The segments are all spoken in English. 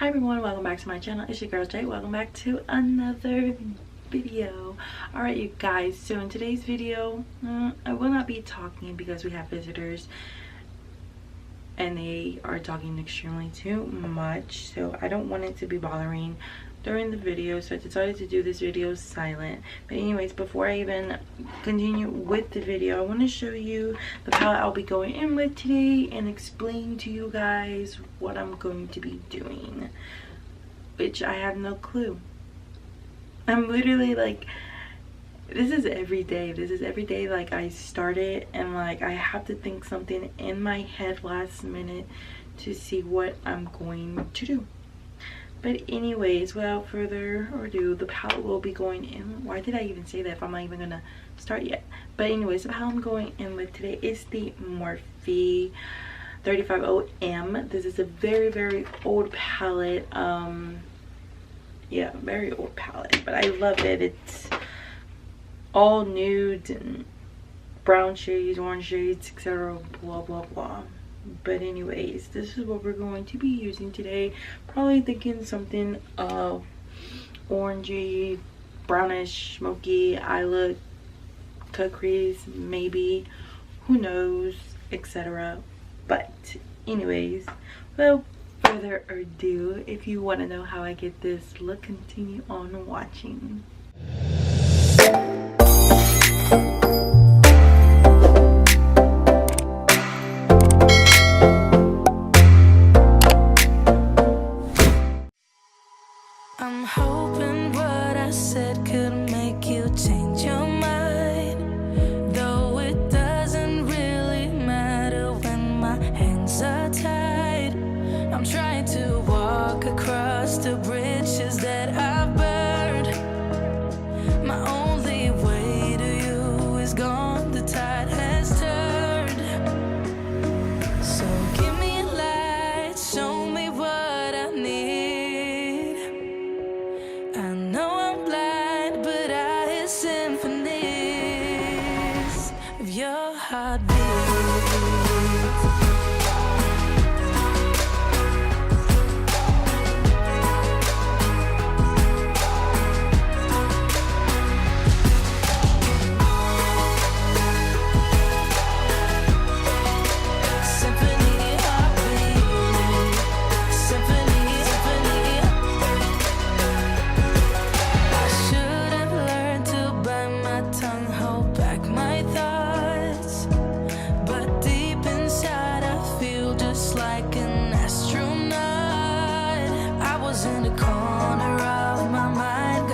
Hi everyone, welcome back to my channel. It's your girl Jay. Welcome back to another video. Alright you guys, so in today's video I will not be talking because we have visitors and they are talking extremely too much, so I don't want it to be bothering during the video, so I decided to do this video silent. But anyways, before I even continue with the video, I want to show you the palette I'll be going in with today and explain to you guys what I'm going to be doing, which I have no clue. I'm literally like, this is every day. Like, I start it and like I have to think something in my head last minute to see what I'm going to do. But anyways, without further ado, the palette will be going in. Why did I even say that if I'm not even gonna start yet? But anyways, the palette I'm going in with today is the Morphe 350M. This is a very old palette. Yeah, very old palette, but I love it. It's all nudes and brown shades, orange shades, etc. blah blah blah. But anyways, this is what we're going to be using today. Probably thinking something orangey, brownish, smoky eye look, cut crease, maybe, who knows, etc. But anyways, without further ado, if you want to know how I get this look, continue on watching. I'm hoping what I said could make you change your mind, though it doesn't really matter when my hands are tied. I'm trying to walk across the bridges that I've burned. My only way to you is gone, the tide has turned. So give me a light, show me what I need. I know I'm blind, but I hear symphonies of your heartbeat.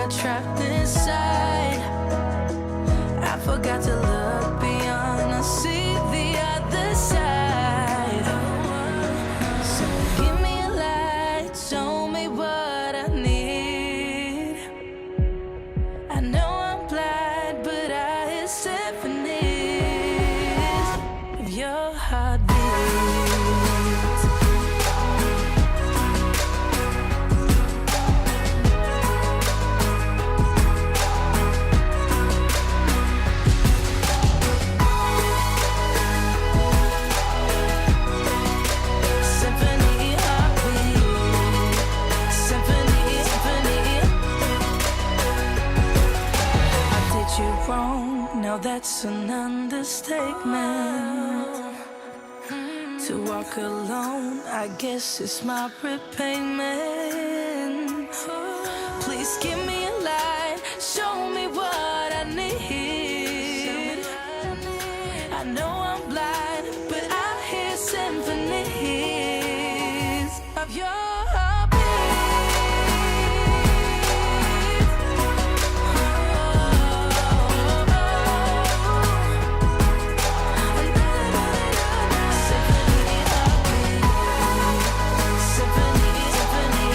Trapped inside, I forgot to look beyond and see the other side. So give me a light, show me what I need. I know I'm blind, but I hear symphonies of your heartbeat. Now that's an understatement. To walk alone, I guess it's my repayment. Please give me a light, show me what I need. I know I'm blind, but I hear symphonies of your heartbeat. Symphony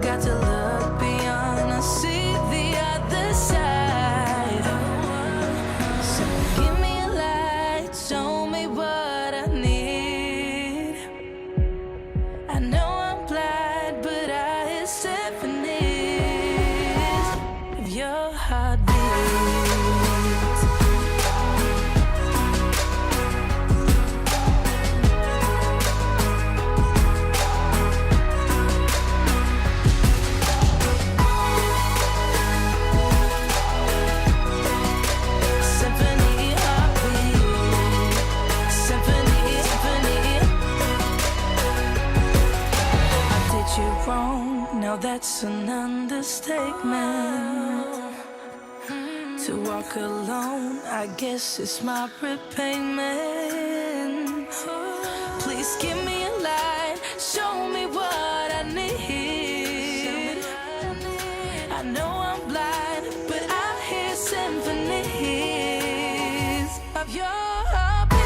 forgot to look beyond. I see the other side. So give me a light, show me what I need. I know I'm blind, but I hear symphonies of your heartbeat. Now that's an understatement. To walk alone, I guess it's my repayment. Please give me a light, show me what I need. I know I'm blind, but I hear symphonies of your heartbeat.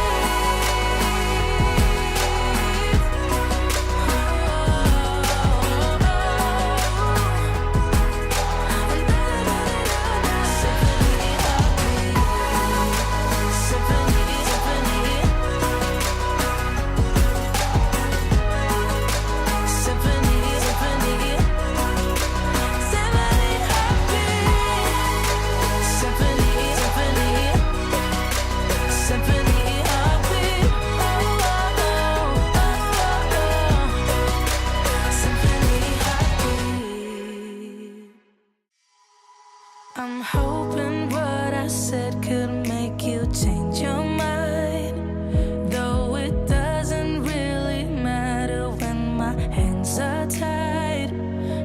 I'm hoping what I said could make you change your mind, though it doesn't really matter when my hands are tied.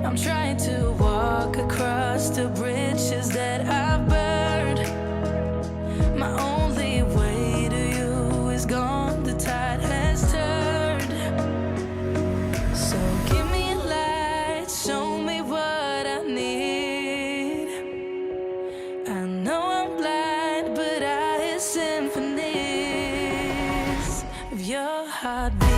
I'm trying to walk across the bridges that I've burned. My only way to you is gone, the tide has turned. So give me a light, show me what I need. I know I'm blind, but I hear symphonies of your heartbeat.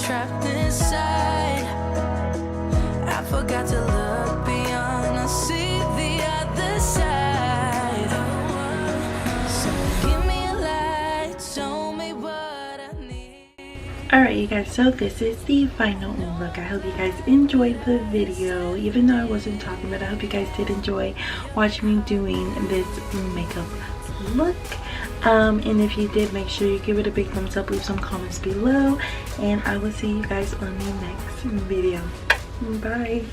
Trapped inside, I forgot to look beyond. I see the other side. So give me a light, show me what I need. Alright you guys, so this is the final look. I hope you guys enjoyed the video, even though I wasn't talking, but I hope you guys did enjoy watching me doing this makeup look. And if you did, make sure you give it a big thumbs up, leave some comments below, and I will see you guys on the next video. Bye.